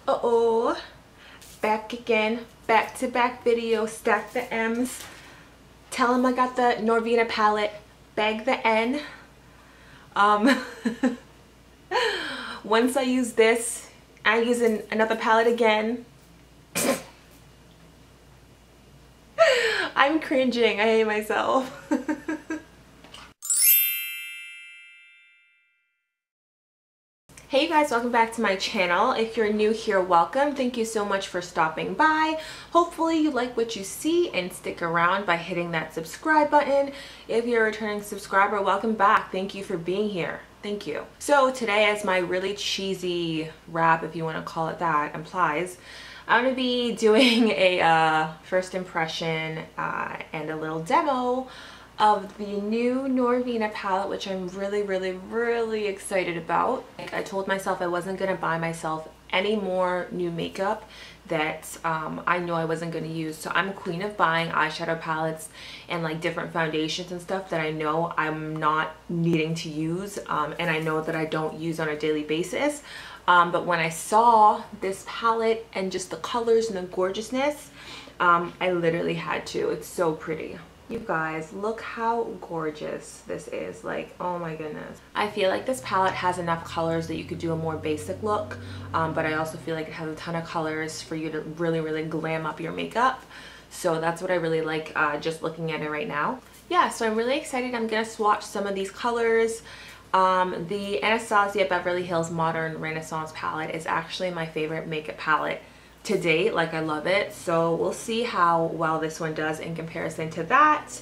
Uh-oh, back again, back-to-back video, stack the M's. Tell them I got the Norvina palette, bag the N. Once I use this, I'm using another palette again. I'm cringing, I hate myself. Hey guys, welcome back to my channel. If you're new here, welcome. Thank you so much for stopping by. Hopefully you like what you see and stick around by hitting that subscribe button. If you're a returning subscriber, welcome back. Thank you for being here. Thank you. So today, as my really cheesy wrap, if you want to call it that, implies, I'm going to be doing a first impression and a little demo of the new Norvina palette, which I'm really excited about. Like, I told myself I wasn't going to buy myself any more new makeup that I know I wasn't going to use. So I'm a queen of buying eyeshadow palettes and like different foundations and stuff that I know I'm not needing to use and I know that I don't use on a daily basis. But when I saw this palette and just the colors and the gorgeousness, I literally had to. It's so pretty. You guys, look how gorgeous this is. Like, oh my goodness. I feel like this palette has enough colors that you could do a more basic look, but I also feel like it has a ton of colors for you to really glam up your makeup. So that's what I really like just looking at it right now. Yeah, so I'm really excited. I'm gonna swatch some of these colors. The Anastasia Beverly Hills Modern Renaissance palette is actually my favorite makeup palette to date. Like, I love it. So we'll see how well this one does in comparison to that.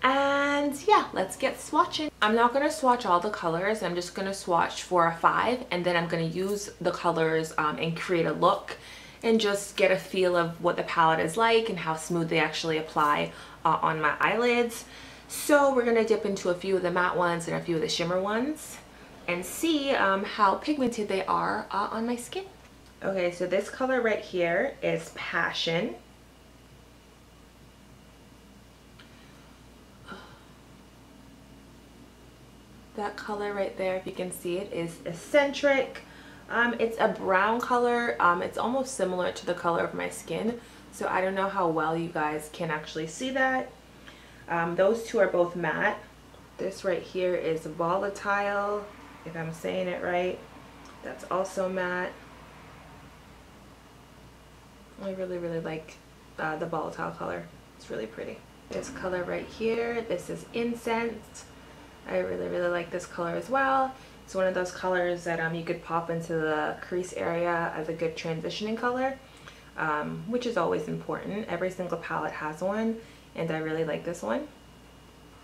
And yeah, let's get swatching. I'm not going to swatch all the colors. I'm just going to swatch 4 or 5, and then I'm going to use the colors and create a look and just get a feel of what the palette is like and how smooth they actually apply on my eyelids. So we're going to dip into a few of the matte ones and a few of the shimmer ones and see how pigmented they are on my skin. Okay, so this color right here is Passion. That color right there, if you can see it, is Eccentric. It's a brown color. It's almost similar to the color of my skin, so I don't know how well you guys can actually see that. Those two are both matte. This right here is Volatile, if I'm saying it right. That's also matte. I really like the Volatile color. It's really pretty. This color right here, this is Incense. I really like this color as well. It's one of those colors that you could pop into the crease area as a good transitioning color, which is always important. Every single palette has one, and I really like this one.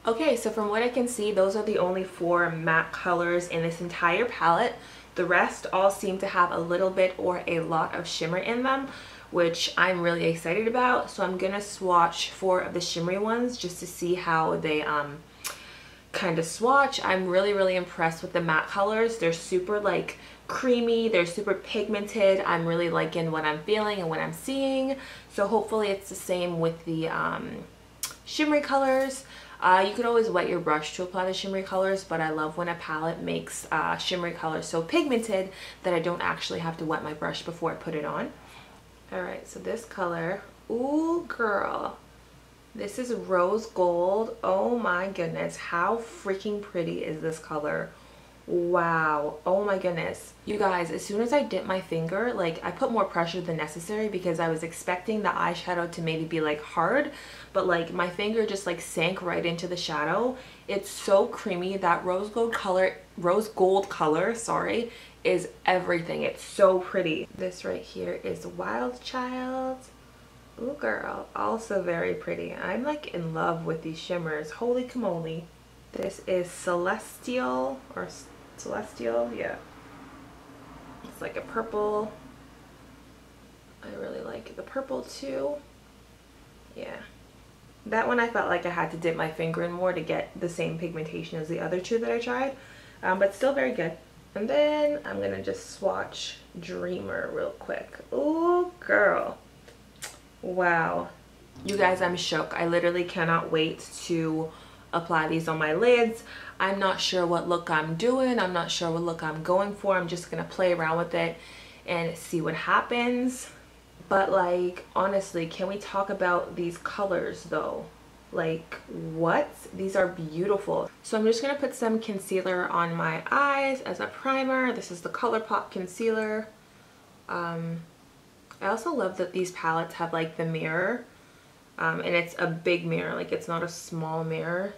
Okay, so from what I can see, those are the only 4 matte colors in this entire palette. The rest all seem to have a little bit or a lot of shimmer in them, which I'm really excited about. So I'm gonna swatch 4 of the shimmery ones just to see how they kind of swatch. I'm really impressed with the matte colors. They're super like creamy, they're super pigmented. I'm really liking what I'm feeling and what I'm seeing. So hopefully it's the same with the shimmery colors. You could always wet your brush to apply the shimmery colors, but I love when a palette makes shimmery colors so pigmented that I don't actually have to wet my brush before I put it on. Alright, so this color, ooh girl, this is Rose Gold. Oh my goodness, how freaking pretty is this color? Wow, oh my goodness. You guys, as soon as I dip my finger, like, I put more pressure than necessary because I was expecting the eyeshadow to maybe be like hard, but like my finger just like sank right into the shadow. It's so creamy. That rose gold color, sorry, is everything. It's so pretty. This right here is Wild Child. Ooh girl, also very pretty. I'm like in love with these shimmers. Holy camoli. This is Celestial, or Celestial, yeah. It's like a purple. I really like the purple too. Yeah. That one I felt like I had to dip my finger in more to get the same pigmentation as the other 2 that I tried. But still very good. And then I'm gonna just swatch Dreamer real quick. Ooh girl. Wow. You guys, I'm shook. I literally cannot wait to apply these on my lids. I'm not sure what look I'm doing. I'm not sure what look I'm going for. I'm just gonna play around with it and see what happens. But like, honestly, can we talk about these colors though? Like, what? These are beautiful. So I'm just gonna put some concealer on my eyes as a primer. This is the ColourPop concealer. I also love that these palettes have like the mirror, and it's a big mirror, like it's not a small mirror.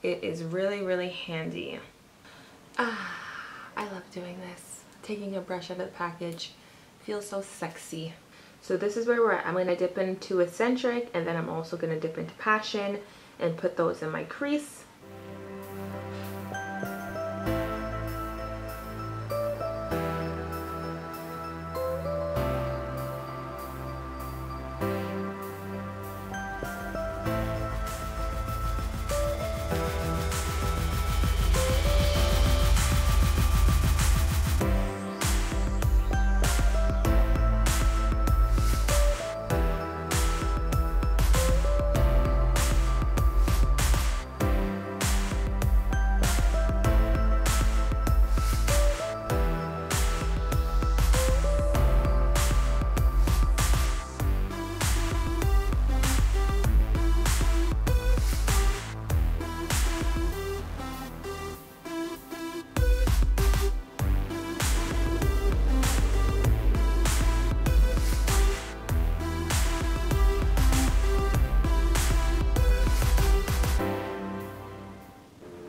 It is really, really handy. I love doing this. Taking a brush out of the package feels so sexy. So this is where we're at. I'm going to dip into Eccentric, and then I'm also going to dip into Passion and put those in my crease.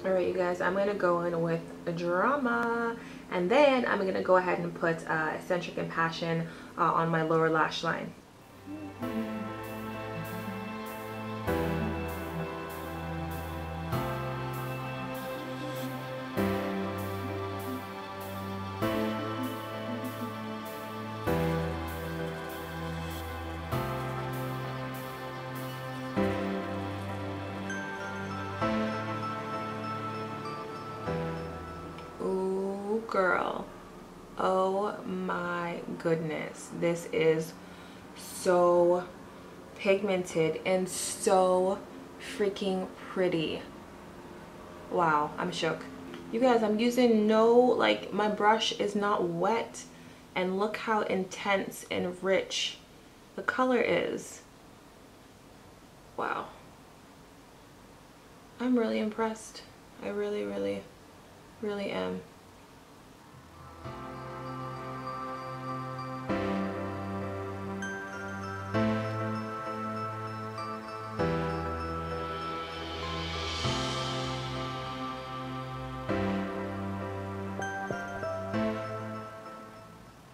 Alright you guys, I'm going to go in with a Drama, and then I'm going to go ahead and put Eccentric and Passion on my lower lash line. Girl, oh my goodness, this is so pigmented and so freaking pretty. Wow, I'm shook. You guys, I'm using like my brush is not wet, and look how intense and rich the color is. Wow, I'm really impressed. I really, really, really am.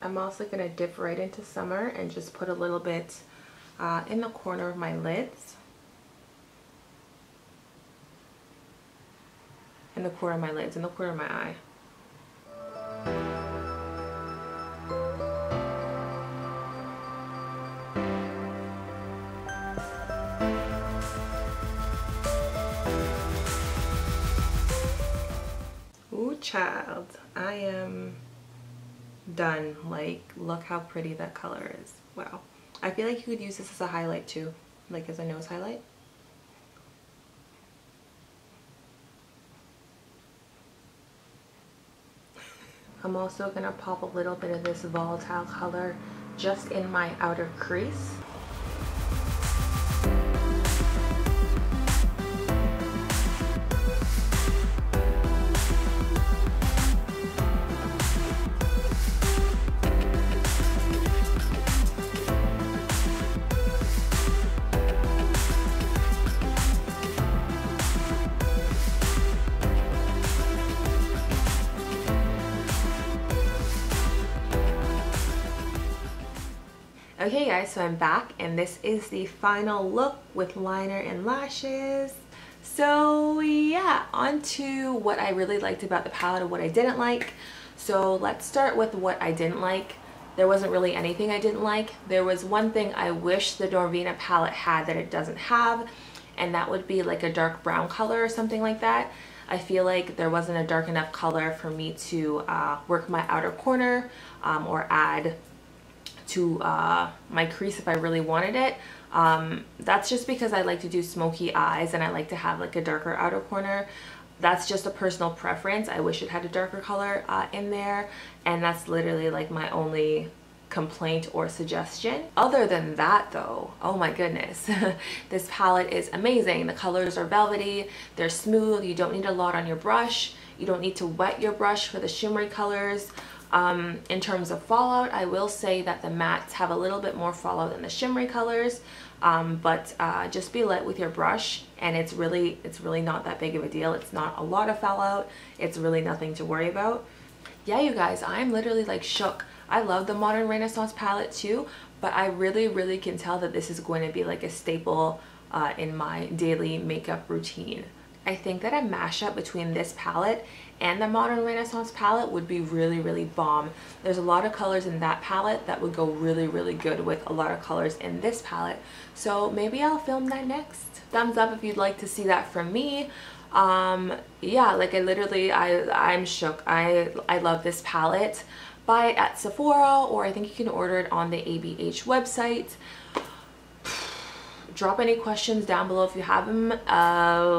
I'm also going to dip right into Summer and just put a little bit in the corner of my lids. In the corner of my lids, in the corner of my eye. Ooh, child, I am done. Like, look how pretty that color is. Wow. I feel like you could use this as a highlight too, like as a nose highlight. I'm also gonna pop a little bit of this volatile color just in my outer crease. Okay guys, so I'm back and this is the final look with liner and lashes. So yeah, on to what I really liked about the palette and what I didn't like. So let's start with what I didn't like. There wasn't really anything I didn't like. There was one thing I wish the Norvina palette had that it doesn't have, and that would be like a dark brown color or something like that. I feel like there wasn't a dark enough color for me to work my outer corner or add to my crease if I really wanted it. That's just because I like to do smoky eyes and I like to have like a darker outer corner. That's just a personal preference. I wish it had a darker color in there, and that's literally like my only complaint or suggestion. Other than that though, oh my goodness, this palette is amazing. The colors are velvety, they're smooth, you don't need a lot on your brush, you don't need to wet your brush for the shimmery colors. In terms of fallout, I will say that the mattes have a little bit more fallout than the shimmery colors, but just be light with your brush, and it's really not that big of a deal. It's not a lot of fallout, it's really nothing to worry about. Yeah, you guys, I'm literally like shook. I love the Modern Renaissance palette too, but I really can tell that this is going to be like a staple in my daily makeup routine. I think that a mashup between this palette and the Modern Renaissance palette would be really bomb. There's a lot of colors in that palette that would go really good with a lot of colors in this palette. So maybe I'll film that next. Thumbs up if you'd like to see that from me. Yeah, like I'm shook. I love this palette. Buy it at Sephora, or I think you can order it on the ABH website. Drop any questions down below if you have them.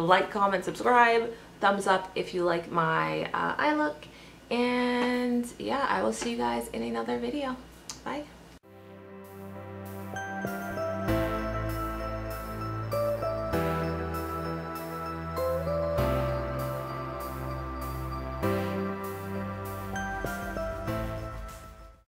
Like, comment, subscribe. Thumbs up if you like my eye look. And yeah, I will see you guys in another video. Bye.